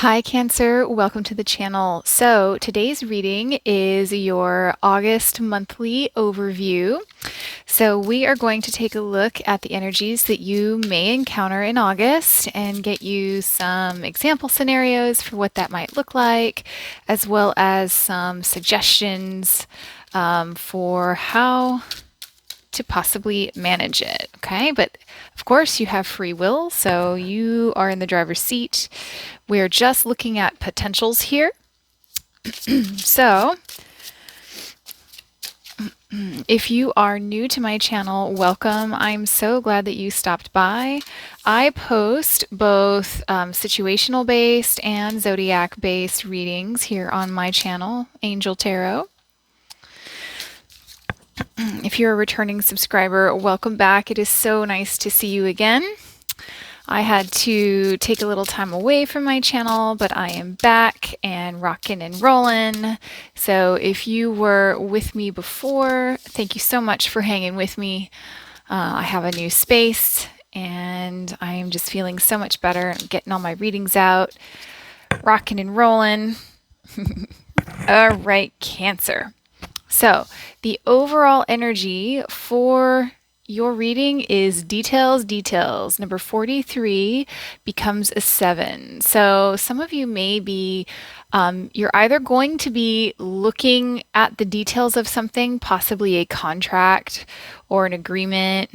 Hi, Cancer. Welcome to the channel. So, today's reading is your August monthly overview. So, we are going to take a look at the energies that you may encounter in August and get you some example scenarios for what that might look like, as well as some suggestions for how to possibly manage it. Okay, but of course, you have free will, so you are in the driver's seat. We're just looking at potentials here. So, if you are new to my channel, welcome. I'm so glad that you stopped by. I post both situational based and zodiac based readings here on my channel, Angel Tarot. If you're a returning subscriber, welcome back. It is so nice to see you again. I had to take a little time away from my channel, but I am back and rocking and rolling. So if you were with me before, thank you so much for hanging with me. I have a new space and I am just feeling so much better. I'm getting all my readings out, rocking and rolling. All right, Cancer. So the overall energy for your reading is details, details. Number 43 becomes a 7. So some of you may be, you're either going to be looking at the details of something, possibly a contract or an agreement.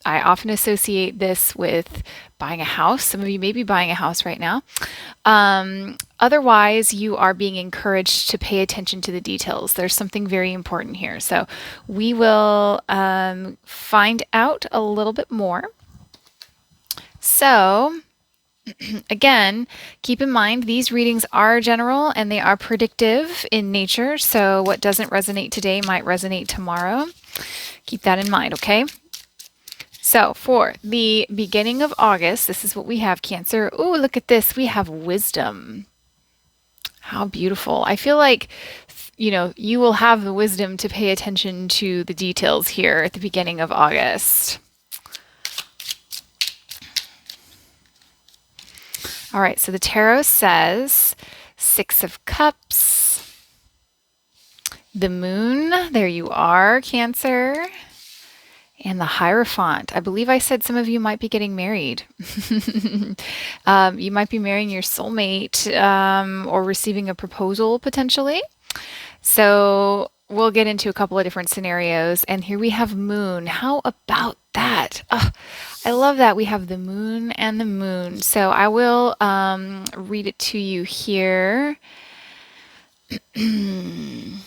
I often associate this with buying a house. Some of you may be buying a house right now. Otherwise, you are being encouraged to pay attention to the details. There's something very important here. So we will find out a little bit more. So again, keep in mind these readings are general and they are predictive in nature. So what doesn't resonate today might resonate tomorrow. Keep that in mind, okay? So for the beginning of August, this is what we have, Cancer. Oh, look at this. We have wisdom. How beautiful. I feel like, you will have the wisdom to pay attention to the details here at the beginning of August. All right, so the tarot says 6 of Cups, the Moon, there you are, Cancer, and the Hierophant. I believe I said some of you might be getting married. You might be marrying your soulmate or receiving a proposal potentially. So we'll get into a couple of different scenarios. And here we have Moon. How about that? Oh, I love that we have the Moon and the Moon. So I will read it to you here.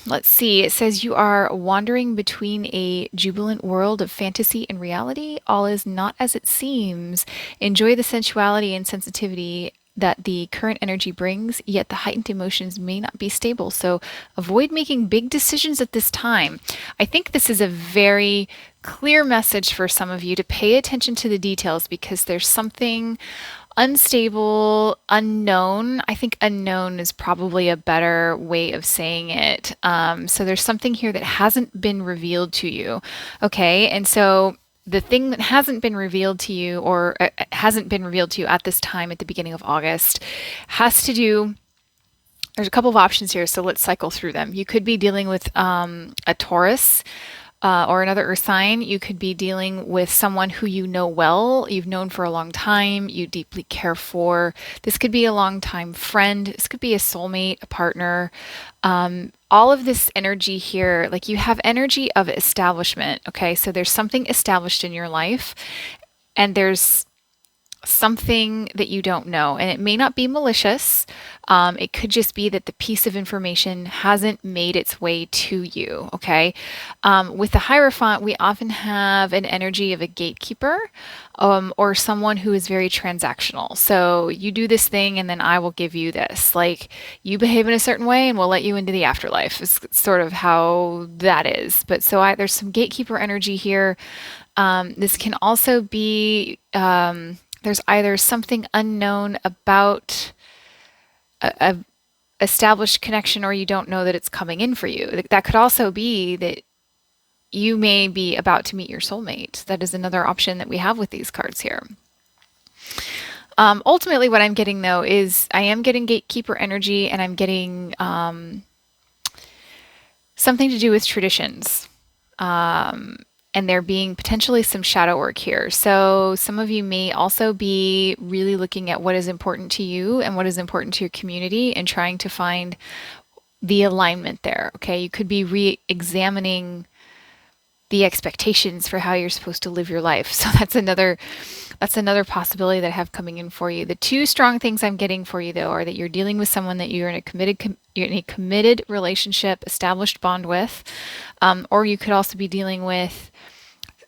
Let's see. It says you are wandering between a jubilant world of fantasy and reality. All is not as it seems. Enjoy the sensuality and sensitivity that the current energy brings, yet the heightened emotions may not be stable. So avoid making big decisions at this time. I think this is a very clear message for some of you to pay attention to the details because there's something unstable, unknown. I think unknown is probably a better way of saying it. So there's something here that hasn't been revealed to you. Okay. And so the thing that hasn't been revealed to you or hasn't been revealed to you at this time at the beginning of August has to do. There's a couple of options here. So let's cycle through them. You could be dealing with a Taurus. Or another earth sign. You could be dealing with someone who you know well, you've known for a long time, you deeply care for. This could be a long-time friend. This could be a soulmate, a partner. All of this energy here, like you have energy of establishment. Okay, so there's something established in your life, and there's something that you don't know, and it may not be malicious. It could just be that the piece of information hasn't made its way to you. Okay. With the Hierophant, we often have an energy of a gatekeeper or someone who is very transactional. So you do this thing and then I will give you this. Like you behave in a certain way and we'll let you into the afterlife is sort of how that is. But so there's some gatekeeper energy here. This can also be there's either something unknown about a established connection or you don't know that it's coming in for you. That could also be that you may be about to meet your soulmate. That is another option that we have with these cards here. Ultimately, what I'm getting though is I am getting gatekeeper energy, and I'm getting something to do with traditions. And there being potentially some shadow work here. So some of you may also be really looking at what is important to you and what is important to your community and trying to find the alignment there. Okay. You could be re examining the expectations for how you're supposed to live your life. So that's another possibility that I have coming in for you. The two strong things I'm getting for you though are that you're dealing with someone that you're in a committed relationship, established bond with, or you could also be dealing with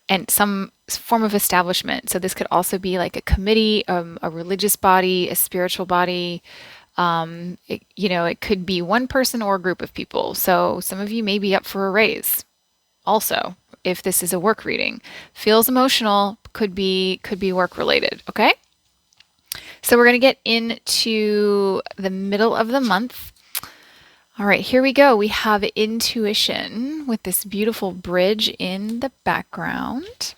and some form of establishment. So this could also be like a committee, a religious body, a spiritual body. It could be one person or a group of people. So some of you may be up for a raise also, if this is a work reading. Feels emotional, could be work related, okay? So we're going to get into the middle of the month. All right, here we go. We have intuition with this beautiful bridge in the background.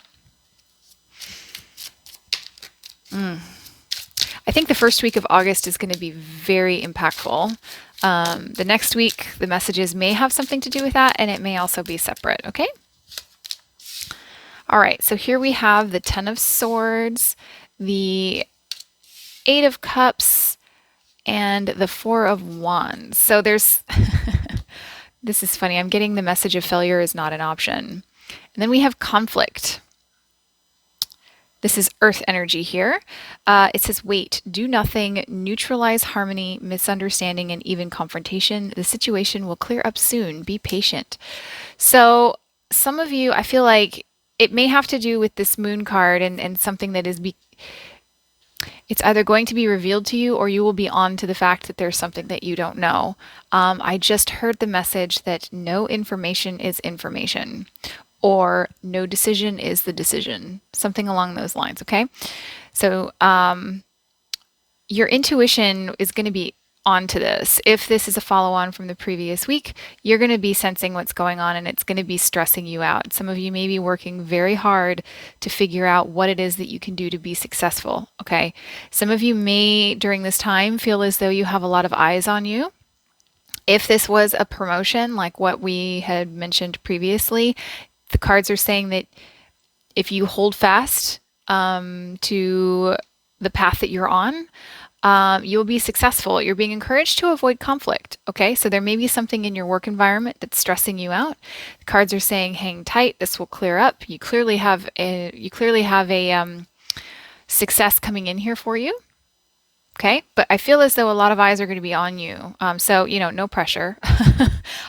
I think the first week of August is going to be very impactful. The next week, the messages may have something to do with that, and it may also be separate, okay? All right, so here we have the Ten of Swords, the Eight of Cups, and the Four of Wands. So there's, this is funny, I'm getting the message of failure is not an option. And then we have conflict. This is earth energy here. It says, wait, do nothing, neutralize harmony, misunderstanding, and even confrontation. The situation will clear up soon. Be patient. So some of you, I feel like it may have to do with this moon card and something that is it's either going to be revealed to you or you will be on to the fact that there's something that you don't know. I just heard the message that no information is information, or no decision is the decision, something along those lines, okay? So your intuition is going to be onto this. If this is a follow-on from the previous week, you're going to be sensing what's going on and it's going to be stressing you out. Some of you may be working very hard to figure out what it is that you can do to be successful, okay? Some of you may, during this time, feel as though you have a lot of eyes on you. If this was a promotion, like what we had mentioned previously, the cards are saying that if you hold fast to the path that you're on, you'll be successful. You're being encouraged to avoid conflict. Okay, so there may be something in your work environment that's stressing you out. The cards are saying, "Hang tight. This will clear up." You clearly have a success coming in here for you. Okay, but I feel as though a lot of eyes are going to be on you. So no pressure.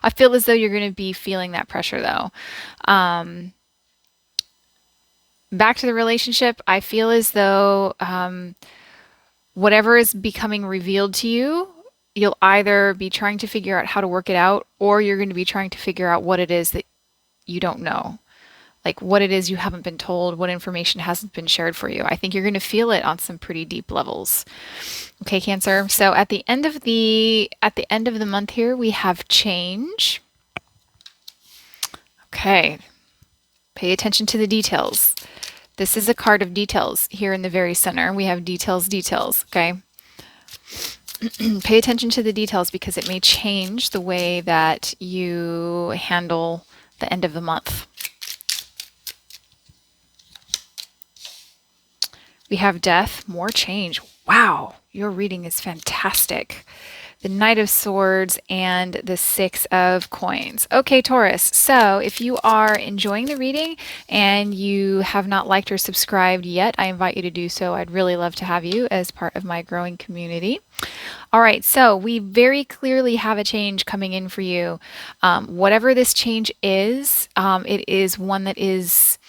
I feel as though you're going to be feeling that pressure though. Back to the relationship, I feel as though whatever is becoming revealed to you, you'll either be trying to figure out how to work it out, or you're going to be trying to figure out what it is that you don't know. Like what it is you haven't been told, what information hasn't been shared for you. I think you're going to feel it on some pretty deep levels. Okay, Cancer. So at the end of the month here, we have change. Okay. Pay attention to the details. This is a card of details here in the very center. We have details, okay? Pay attention to the details because it may change the way that you handle the end of the month. We have death, more change. Wow, your reading is fantastic. The Knight of Swords and the Six of Coins. Okay, Taurus, so if you are enjoying the reading and you have not liked or subscribed yet, I invite you to do so. I'd really love to have you as part of my growing community. All right, so we very clearly have a change coming in for you. Whatever this change is, it is one that is...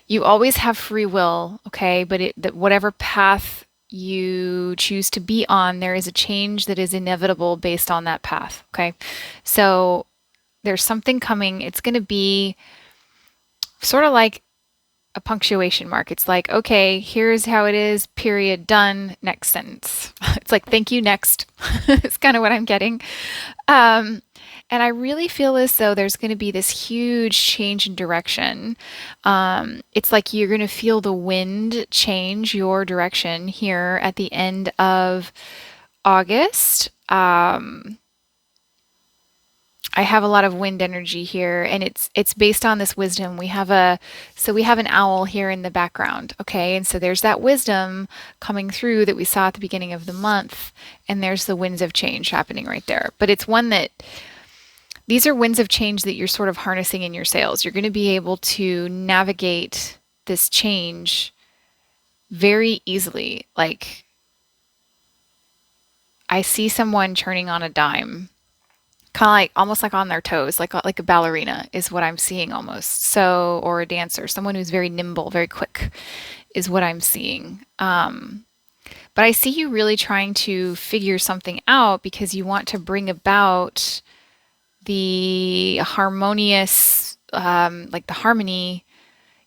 you always have free will, okay? But whatever path you choose to be on, there is a change that is inevitable based on that path, okay? So there's something coming. It's going to be sort of like a punctuation mark. It's like, okay, here's how it is, period, done, next sentence. It's like, thank you, next. It's kind of what I'm getting. And I really feel as though there's going to be this huge change in direction. It's like you're going to feel the wind change your direction here at the end of August. I have a lot of wind energy here, and it's based on this wisdom. We have an owl here in the background, okay? And so there's that wisdom coming through that we saw at the beginning of the month, and there's the winds of change happening right there. But it's one that these are winds of change that you're sort of harnessing in your sails. You're going to be able to navigate this change very easily. Like I see someone turning on a dime, kind of like almost like on their toes, like a ballerina is what I'm seeing almost. So, or a dancer, someone who's very nimble, very quick is what I'm seeing. But I see you really trying to figure something out because you want to bring about the harmonious, like the harmony,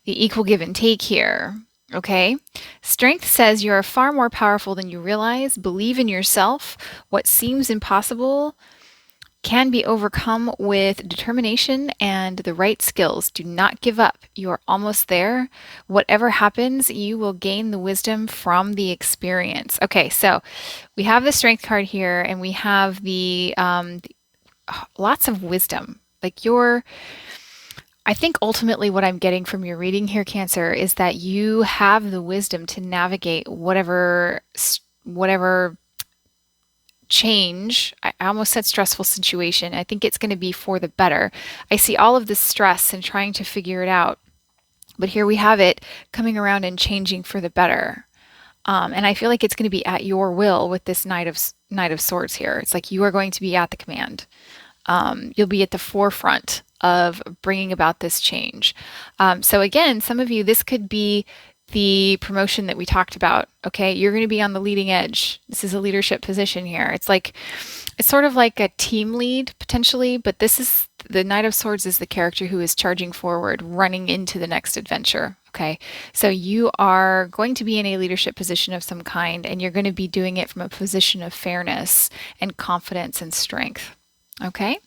the equal give and take here. Okay. Strength says you are far more powerful than you realize. Believe in yourself. What seems impossible can be overcome with determination and the right skills. Do not give up. You are almost there. Whatever happens, you will gain the wisdom from the experience. Okay, so we have the strength card here, and we have the lots of wisdom. I think ultimately what I'm getting from your reading here, Cancer, is that you have the wisdom to navigate whatever change. I almost said stressful situation. I think it's going to be for the better. I see all of this stress and trying to figure it out, but here we have it coming around and changing for the better. And I feel like it's going to be at your will with this Knight of Swords here. It's like you are going to be at the command. You'll be at the forefront of bringing about this change. So again, some of you, this could be the promotion that we talked about. Okay, you're going to be on the leading edge. This is a leadership position here. It's sort of like a team lead potentially, but this is the Knight of Swords is the character who is charging forward, running into the next adventure. Okay, so you are going to be in a leadership position of some kind, and you're going to be doing it from a position of fairness and confidence and strength. Okay.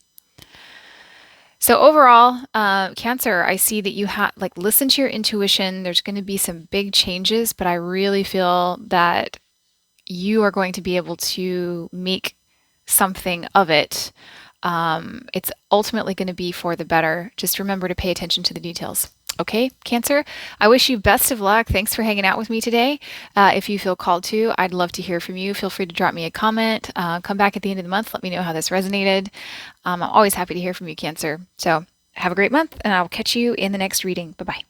So overall, Cancer, I see that you have listen to your intuition. There's going to be some big changes, but I really feel that you are going to be able to make something of it. It's ultimately going to be for the better. Just remember to pay attention to the details. Okay, Cancer, I wish you best of luck. Thanks for hanging out with me today. If you feel called to, I'd love to hear from you. Feel free to drop me a comment. Come back at the end of the month. Let me know how this resonated. I'm always happy to hear from you, Cancer. So have a great month, and I'll catch you in the next reading. Bye-bye.